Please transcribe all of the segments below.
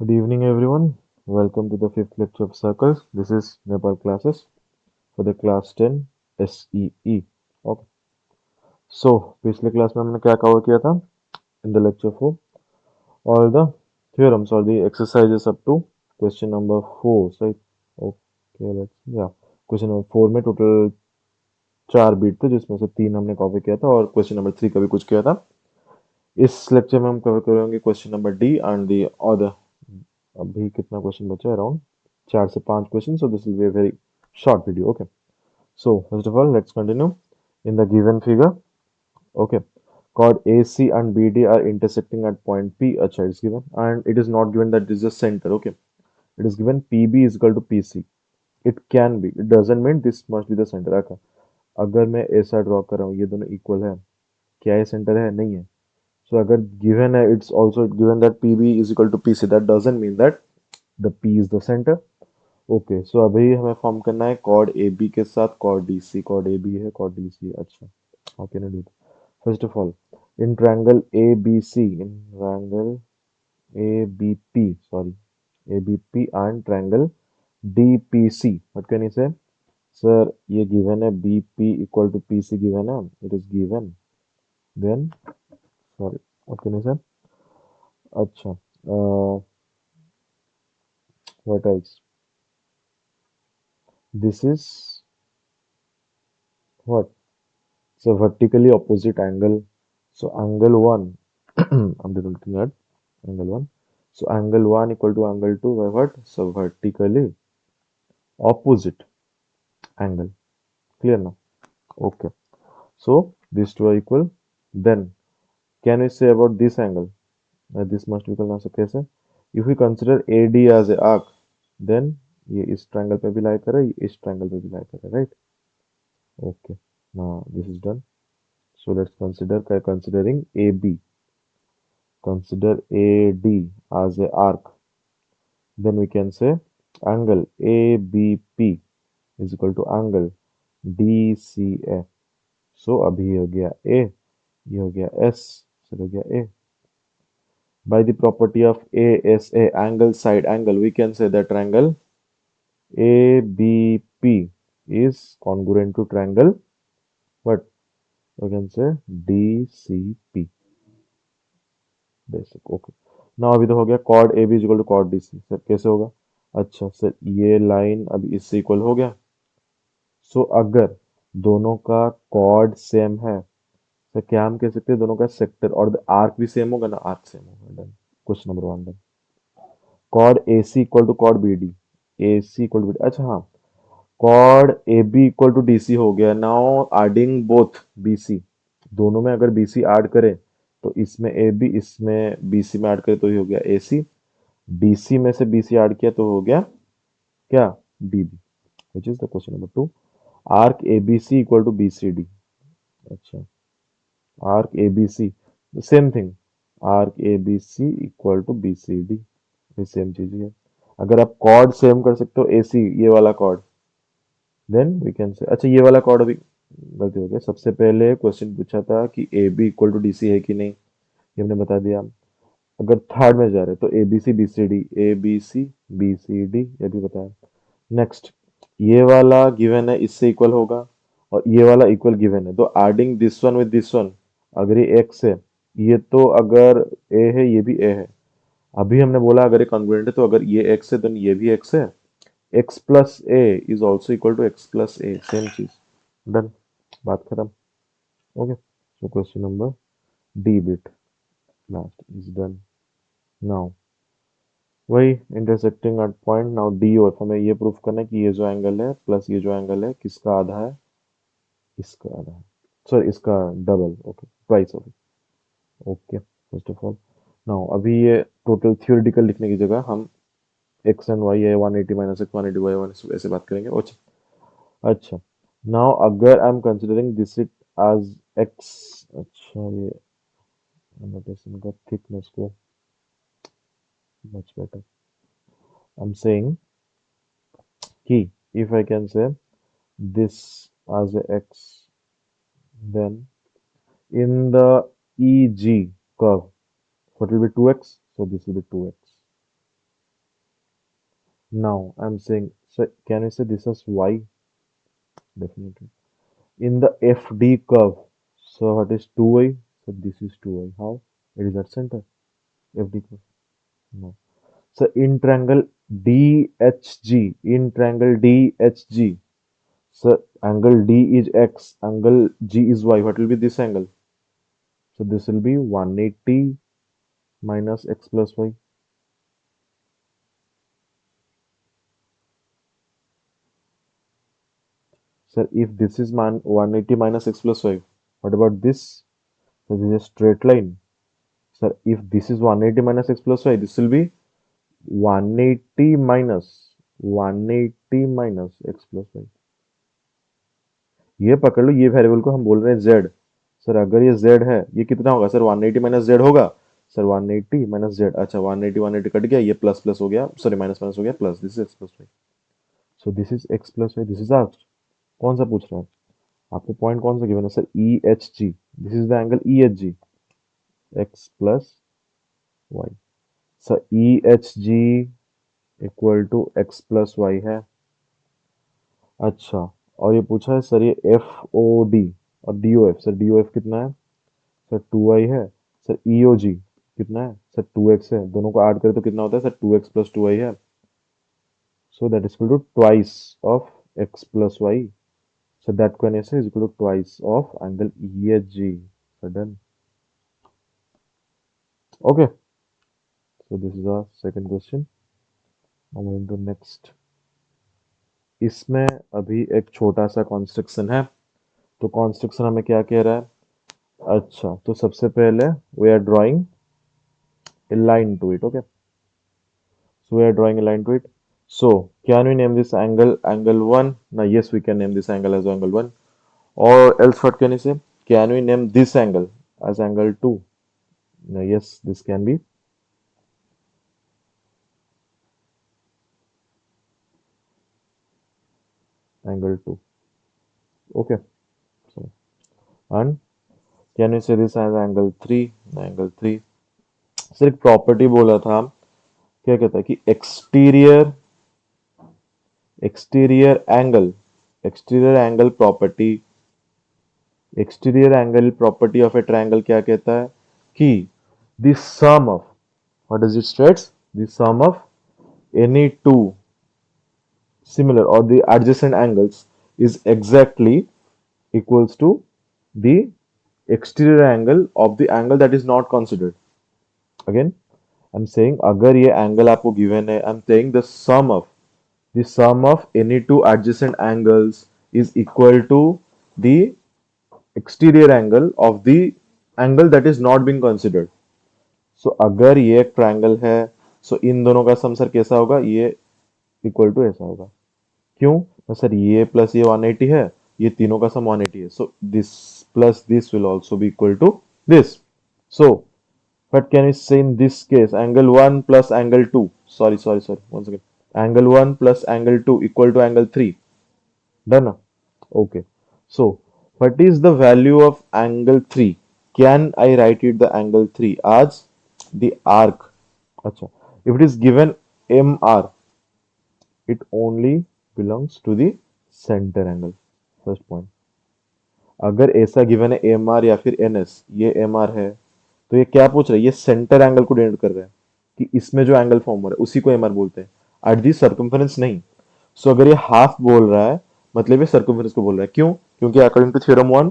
Good evening, everyone. Welcome to the fifth lecture of circles. This is Nepal classes for the class 10 SEE. Okay. So, पिछले class में हमने क्या cover किया था? In the lecture 4, all the theorems or the exercises up to question number 4. Right? Okay, Question number 4 में total 4 beat थे, जिसमें से 3 हमने कवर किया था और क्वेश्चन नंबर 3 का भी कुछ किया था. इस लेक्चर में हम कवर करेंगे question number D and the other. अभी कितना क्वेश्चन बचा है? अराउंड 4 से 5 question. So this will be a very short video. Okay, so first of all, let's continue. In the given figure, okay, chord AC and BD are intersecting at point P. Acha, it's given, and it is not given that this is the center. Okay, it is given PB is equal to PC. It can be, it doesn't mean this must be the center. Okay, अगर मैं ऐसा draw कर रहा हूँ, ये दोनों equal है, क्या ये सेंटर है? नहीं है. So अगर given है, it's also given that PB is equal to PC. That doesn't mean that the P is the center. Okay, so अभी हमें फॉर्म करना है कॉर्ड ए बी के साथ chord D C. Chord A B है, chord D C है. अच्छा, how can I do? First of all, in triangle A B C, in triangle A B P, sorry, A B P and triangle D P C, what can you say? Sir, ये given है B P equal to P C, given है, it is given. Then sorry, what can you say? अच्छा, what else? This is what? So vertically opposite angle. So angle 1, I'm looking at angle 1. So angle 1 equal to angle 2 by what? So vertically opposite angle. Clear now? Okay. So these two are equal. Then can we say about this angle? This must be equal now. So कैसे? If we consider AD as a arc, then ये इस triangle पे भी lie कर रहा है, ये इस triangle पे भी lie कर रहा है, right? Okay. Now this is done. So let's consider considering AB. Consider AD as a arc. Then we can say angle ABP is equal to angle DCA. So अभी ये हो गया A, ये हो गया S, फिर हो गया A. By the property of ASA, angle side angle, we can say that triangle ABP is congruent to triangle what? We can say DCP. Basic. Okay, ना अभी तो हो गया chord A B is equal to chord D C. Sir कैसे होगा? अच्छा sir, ये line अभी इससे इक्वल हो गया. सो अगर दोनों का कॉर्ड सेम है, तो क्या हम कह सकते हैं दोनों का सेक्टर और आर्क भी सेम होगा ना? आर्क सेम होगा. Done. Question number 1 done. Chord A C equal to chord B D. A C equal to B D. अच्छा हाँ, chord A B equal to D C हो गया. Now adding both B C, दोनों में अगर B C add करें तो इसमें ए बी, इसमें बी सी में ऐड करें तो ये हो गया ए सी. डीसी में से बीसी ऐड किया तो हो गया क्या? DB. Which is the question number 2. Arc ABC equal to BCD. अच्छा, arc ABC, same thing. Arc ABC equal to BCD, ये सेम चीज ही है. अगर आप कॉर्ड सेम कर सकते हो, एसी ये वाला कॉर्ड, देन वी कैन से. अच्छा, ये वाला कॉर्ड अभी गलती हो गया. सबसे पहले क्वेश्चन पूछा था कि A B equal to D C है कि नहीं, ये हमने बता दिया. अगर थर्ड में जा रहे तो A B C B C D, A B C B C D, ये भी बताया. नेक्स्ट, ये वाला गिवन है, इससे इक्वल होगा, और ये वाला इक्वल गिवन है, तो adding this one with this one, अगर ये एक्स है, ये तो अगर ए है, ये भी ए है. अभी हमने बोला अगर ये कॉन्ग्रुएंट है, तो अगर ये एक्स है तो ये भी एक्स है. X plus a is also equal to x plus a, same चीज. डन, बात खत्म. Okay, so question number d bit last is done. Now वही intersecting at point. Now d और हमें ये प्रूफ करना है कि ये जो एंगल है प्लस ये जो एंगल है, किसका आधा है? इसका आधा है. सॉरी, इसका double. Okay, twice of. Okay, first of all, now अभी ये टोटल थ्योरेटिकल लिखने की जगह हम एक्स एंड वाई है, 180 माइनस एक्स, 180 वाई, 1 ऐसे बात करेंगे. अच्छा. अच्छा, नाउ अगर I am considering this it as x. अच्छा, ये नोटेशन का थिकनेस को much better. I am saying कि if I can say this as a x, then in the EG curve, what will be 2x? So this will be 2x. Now I'm saying, so can we say this as y? Definitely. In the FD curve, so what is 2y? So this is 2y. How? It is at center. FD curve. No. So in triangle DHG, in triangle DHG, so angle D is x, angle G is y. What will be this angle? So this will be 180 minus x plus y. So if this is 180 minus x plus y, what about this? So this is a straight line. So if this is 180 minus x plus y, this will be 180 minus x plus y. ये पकड़ लो, ये variable को हम बोल रहे हैं z। Sir अगर ये z है, ये कितना होगा सर? 180 माइनस z होगा सर, 180 माइनस z। अच्छा 180 180 कट गया, ये प्लस प्लस हो गया, सॉरी माइनस माइनस हो गया plus. This is x plus y. So this is x plus y, this is asked. कौन सा पूछ रहा है आपको? पॉइंट कौन सा गिवन है sir? E H G. This is the angle E H G, x plus y. Sir E H G equal to x plus y है। अच्छा, और ये पूछा है सर ये एफ ओ डी और D O F. Sir D O F कितना है सर? 2y है। सर ई ओ जी कितना है सर? 2x है। दोनों को ऐड करें तो कितना होता है सर? 2x प्लस 2y है। So that is equal to twice of x plus y। So that coordinate is equal to twice of angle EHG. So done. Okay. So this is our second question. Now moving to next. इसमें अभी एक छोटा सा construction है। तो construction हमें क्या कह रहा है? अच्छा, तो सबसे पहले we are drawing a line to it. Okay. So we are drawing a line to it. So can we name this angle 1? Now yes, we can name this angle as angle 1. Or else what can you say? Can we name this angle as angle 2? Now yes, this can be angle 2. Okay. So, and can we say this as angle 3? Angle 3. Sir एक property बोला था, क्या कहता है कि exterior angle exterior angle property exterior angle property of a triangle क्या कहता है कि the sum of, what does it states? The sum of any two similar or the adjacent angles is exactly equals to the exterior angle of the angle that is not considered. Again, I'm saying अगर ये angle आपको given है, I'm saying the sum of any two adjacent angles is equal to the exterior angle of the angle that is not being considered. So अगर ये एक triangle है, so इन दोनों का सम सर कैसा होगा? ये इक्वल टू ऐसा होगा। क्यों? तो सर ये प्लस ये 180 है, ये तीनों का सम 180 है। So this plus this will also be equal to this. So what can we say in this case? Angle 1 plus angle 2, sorry once again, angle 1 plus angle 2 equal to angle 3. Done. Okay, so what is the value of angle 3? Can I write it the angle 3 as the arc? Acha, if it is given mr, it only belongs to the center angle. First point. अगर ऐसा given है M R या फिर N S, ये M R है, तो ये क्या पूछ रहा है? ये सेंटर एंगल को डिनोट कर रहा है कि इसमें जो एंगल फॉर्म हो रहा है उसी को एम आर बोलते हैं, एट दी सर्कमफेरेंस नहीं। सो अगर ये हाफ बोल रहा है, मतलब ये सर्कमफेरेंस को बोल रहा है। क्यों? क्योंकि अकॉर्डिंग टू थ्योरम 1,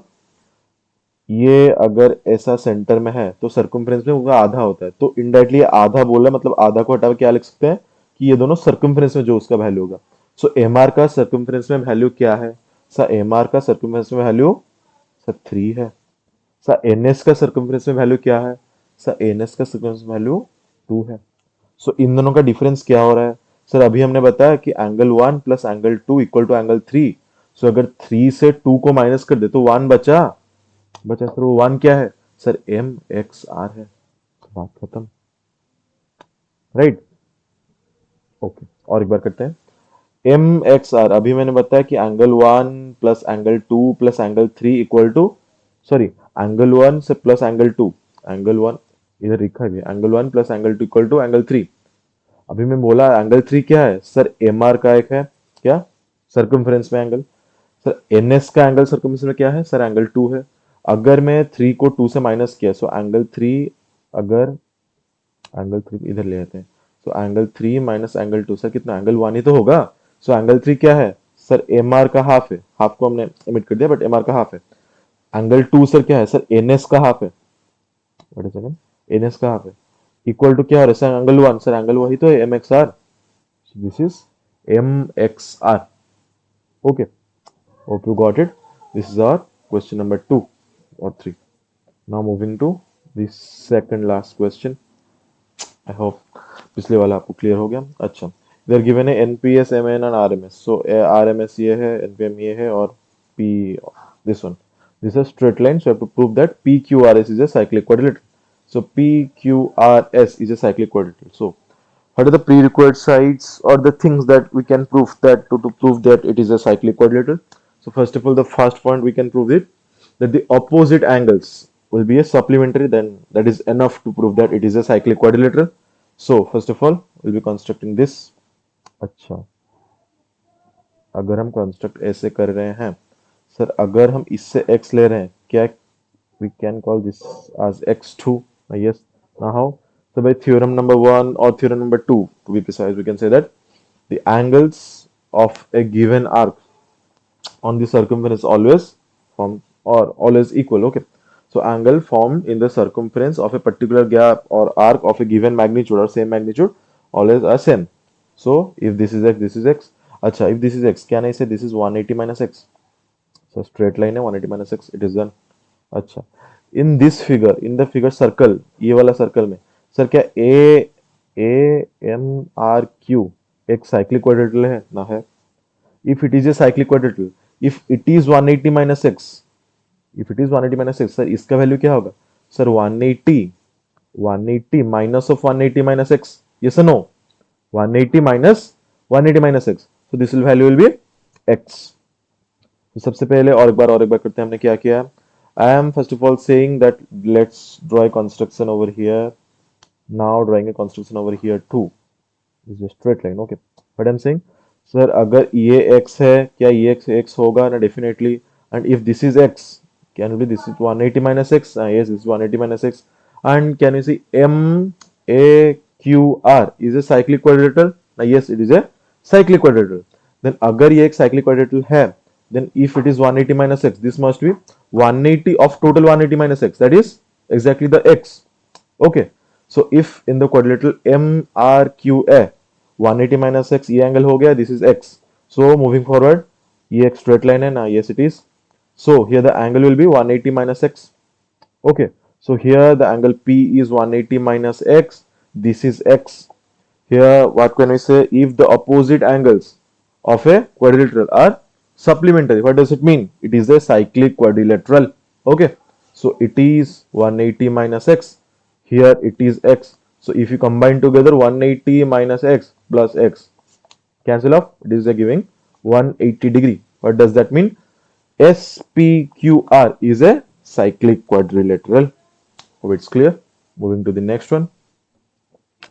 ये अगर ऐसा सेंटर में है तो सर्कमफ्रेंस में उसका आधा होता है, तो इनडायरेक्टली आधा बोल रहा है, मतलब आधा को हटा के क्या लिख सकते हैं कि ये दोनों सर्कमफ्रेंस में जो उसका वैल्यू होगा। सो एम आर का सर्कमफ्रेंस में वैल्यू क्या है सर? एम आर का सर्कमफ्रेंस में वैल्यू सर 3 है। सर एन एस का सर्कमफ्रेंस में वैल्यू क्या है सर? एन एस का सर्कमफ्रेंस में वैल्यू 2 है। सो इन दोनों का डिफरेंस क्या हो रहा है सर? अभी हमने बताया कि angle 1 plus angle 2 equal to angle 3। So अगर 3 से 2 को माइनस कर दे तो 1 बचा बचा सर। वो 1 क्या है सर? एम एक्स आर है। बात खत्म, राइट? ओके, और एक बार करते हैं। एम एक्स आर, अभी मैंने बताया कि angle 1 plus angle 2 plus angle 3 equal to, sorry, angle 1 से प्लस एंगल 2, एंगल 1 इधर लिखा है, angle 1 plus angle 2 equal to angle 3। अभी मैं बोला एंगल 3 क्या है सर, एम आर का एक है क्या, सर्कमफ्रेंस में एंगल। सर एन एस का एंगल सर्कमफ्रेंस में क्या है सर, एंगल 2 है। अगर मैं 3 को 2 से माइनस किया सो एंगल 3, अगर एंगल 3 इधर ले आते हैं, so angle 3 minus angle 2 sir कितना, एंगल 1 ही तो होगा। सो एंगल 3 क्या है सर, एम आर का हाफ है, हाफ को हमने एमिट कर दिया बट एम आर का हाफ है। एंगल 2 सर क्या है सर, एन एस का हाफ है, what is second, N S का हाफ है। इक्वल टू क्या हो रहा है सर, एंगल 1, सर एंगल वही तो है M X R, this is M X R. Okay, hope you got it. This is our question number 2 or 3. Now moving to the second last question. I hope पिछले वाला आपको clear हो गया। अच्छा, इधर गिवन है NPS, MN and RMS. So RMS ये है, एनपीएम ये है, और P this one, this is straight line, so have to prove that PQRS is a cyclic quadrilateral. So PQRS is a cyclic quadrilateral. So what are the prerequisite sides or the things that we can prove that to prove that it is a cyclic quadrilateral? So first of all, the first point we can prove it, that the opposite angles will be a supplementary, then that is enough to prove that it is a cyclic quadrilateral. So first of all, we'll be constructing this. अच्छा, अगर हम construct ऐसे कर रहे हैं sir, अगर हम इससे x ले रहे हैं, क्या we can call this as x2? Yes. Now how? So by theorem number 1 or theorem number 2 to be precise, we can say that the angles of a given arc on the circumference always form or always equal. Okay, so angle formed in the circumference of a particular gap or arc of a given magnitude or same magnitude always are same. So if this is x, this is x. Acha, if this is x, can I say this is 180 minus x? So straight line है 180 minus x, it is done. अच्छा, in this figure, in the figure circle, ये वाला circle में sir क्या A M R Q एक cyclic quadrilateral है ना, है। if it is a cyclic quadrilateral, if it is 180 minus x, if it is 180 minus x, sir इसका value क्या होगा sir, 180, 180 minus of 180 minus x, yes or no, 180 minus 180 minus x, so this will value will be x. तो सबसे पहले और एक बार करते हैं हमने क्या किया। I am first of all saying that let's draw a construction over here, now drawing a construction over here too, is a straight line. Okay, but I'm saying sir अगर ये x है, क्या ये x होगा ना, definitely. And if this is x, can be this is 180 minus x, yes this is 180 minus x, and can you see MAQR is a cyclic quadrilateral, yes it is a cyclic quadrilateral। then अगर ये एक cyclic quadrilateral है, then if it is 180 minus x, this must be 180 of total 180 minus x, that is exactly the x। okay, so if in the quadrilateral MRQA 180 minus x, ये angle हो गया, this is x, so moving forward ये एक straight line है ना, yes it is, so here the angle will be 180 minus x। okay, so here the angle P is 180 minus x, this is x। here what can we say, if the opposite angles of a quadrilateral are supplementary, what does it mean, it is a cyclic quadrilateral। okay, so it is 180 minus x, here it is x, so if you combine together 180 minus x plus x, cancel off, it is giving 180 degree, what does that mean, SPQR is a cyclic quadrilateral। hope it's clear, moving to the next one।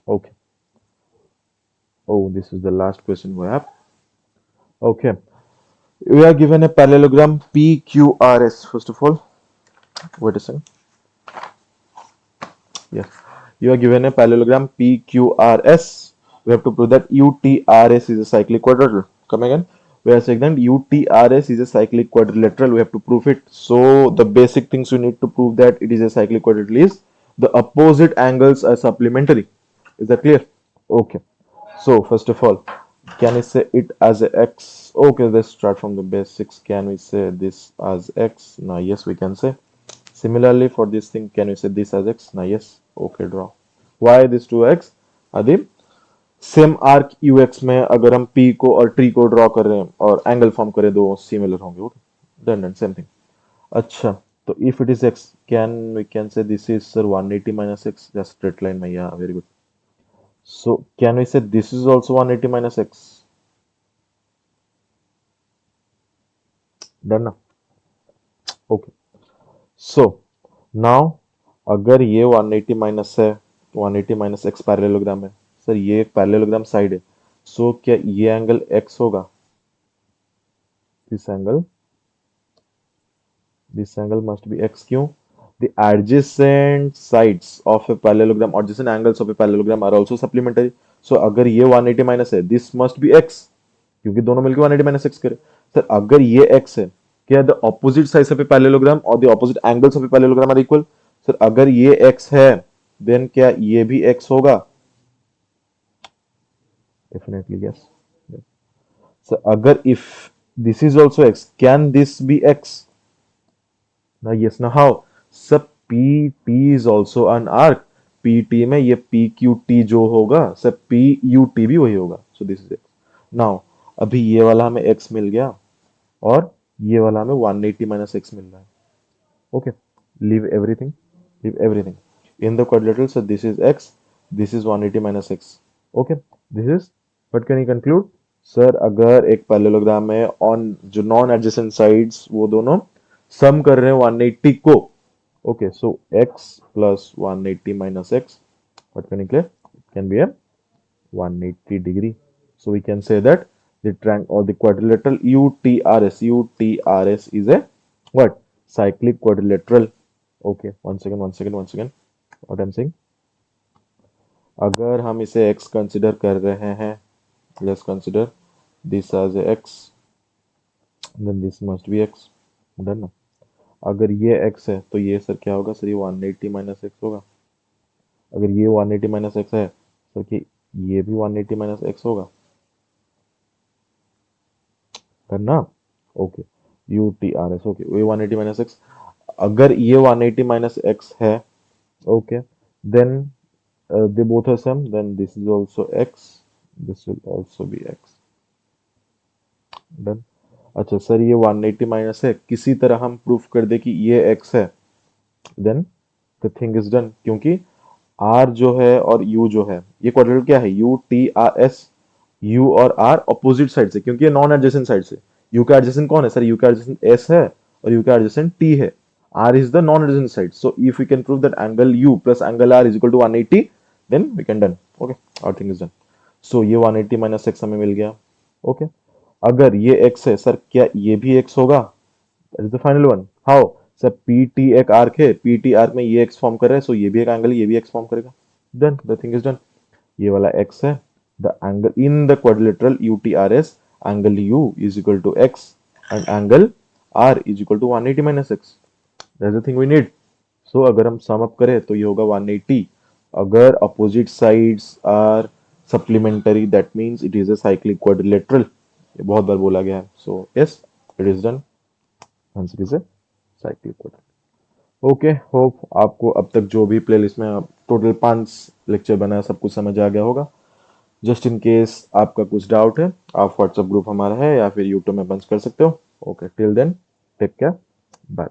okay, oh this is the last question we have। okay, we are given a parallelogram PQRS. First of all, wait a second. Yes, you are given a parallelogram PQRS. We have to prove that UTRS is a cyclic quadrilateral. Come again. We are saying that UTRS is a cyclic quadrilateral. We have to prove it. So the basic things you need to prove that it is a cyclic quadrilateral is the opposite angles are supplementary. Is that clear? Okay. So first of all, can we say it as a x? Okay, let's start from the basics. Can we say this as x? Now yes, we can say. Similarly for this thing, can we say this as x? Now yes. Okay, draw. Why this 2x? आदि same arc ux में अगर हम p को और t को draw कर रहे हैं और एंगल फॉर्म करें, दो सिमिलर होंगे। Okay, done same thing. अच्छा, तो if it is x, can we can say this is sir 180 minus x, just straight line में, या very good. So can we say this is also 180 minus x? Done ना? Okay. So now अगर ये 180 minus है, 180 minus x parallelogram है, sir ये एक parallelogram side है, सो क्या ये एंगल x होगा? This angle must be x, क्यों? The adjacent sides of a parallelogram, adjacent angles of a parallelogram are also supplementary. So अगर ये 180 माइनस है, this must be x, क्योंकि दोनों मिलकर 180 माइनस एक्स करे। सर अगर ये x है, क्या the opposite sides of a parallelogram और the opposite angles of a parallelogram are equal? Sir अगर ये x है, देन क्या ये भी x होगा? Definitely yes. सर अगर if this is also x, can this be x? ना यस ना हाउ? सब P T is also an arc, P T में ये पी क्यू टी जो होगा, सब पी यू टी भी वही होगा, सो दिस इज एक्स। नाउ अभी ये वाला हमें एक्स मिल गया और ये वाला हमें 180 माइनस एक्स मिल रहा है। Okay, leave everything, leave everything in the quadrilateral. So this is x, this is 180 minus x. Okay, this is what can you conclude? Sir अगर एक पैरेललोग्राम में ऑन जो नॉन एडजेसेंट साइड्स वो दोनों सम कर रहे हैं 180 को, okay, so x plus 180 minus x, what can you declare? It can be a 180 degree. So we can say that the triangle or the quadrilateral UTRS is a what? Cyclic quadrilateral. Okay, one second. What I'm saying? अगर हम इसे x consider कर रहे हैं, let's consider this as a x, then this must be x. Done ना? अगर ये x है तो ये सर क्या होगा? सर ये 180 माइनस एक्स होगा। अगर ये 180 माइनस एक्स है सर कि ये भी 180 माइनस एक्स होगा, करना? Okay, U T R S, okay, ये 180 माइनस एक्स। अगर ये 180 माइनस एक्स है, okay, then they both are same, then this is also x, this will also be x. Done. अच्छा सर ये 180 माइनस है, किसी तरह हम प्रूफ कर दे कि ये x है, then the thing is done, क्योंकि r जो है और u जो है, ये क्वाड्रेटिक क्या है? u t r s, u और r अपोजिट साइड से, क्योंकि ये नॉन एडजेसेंट साइड से। u का एडजेसेंट कौन है सर? u का एडजेसेंट s है और u का एडजेसेंट t है। r is the non adjacent side, so if we can prove that angle u plus angle r is equal to 180, then we can done. Okay, our thing is done. So ये 180 minus x हमें मिल गया। Okay, अगर ये x है sir, क्या ये भी x होगा? That is the final one. How? Sir P T एक आर्क है, पी टी आर्क में ये एक्स फॉर्म कर रहा है, सो ये भी एक एंगल, ये भी एक्स फॉर्म करेगा। Done, the thing is done. ये वाला एक्स है, the angle in the quadrilateral U T R S, angle U is equal to x and angle R is equal to 180 minus x. That's the thing we need. So अगर हम sum up करें तो ये होगा 180। अगर opposite sides are supplementary, that means it is a cyclic quadrilateral. ये बहुत बार बोला गया है, so yes, it is done. Answer is a cyclic quadrilateral. Okay, hope आपको अब तक जो भी प्लेलिस्ट में टोटल 5 लेक्चर बनाया सब कुछ समझ आ गया होगा। जस्ट इन केस आपका कुछ डाउट है, आप व्हाट्सएप ग्रुप हमारा है या फिर यूट्यूब में पंच कर सकते हो। Okay, till then take care, bye.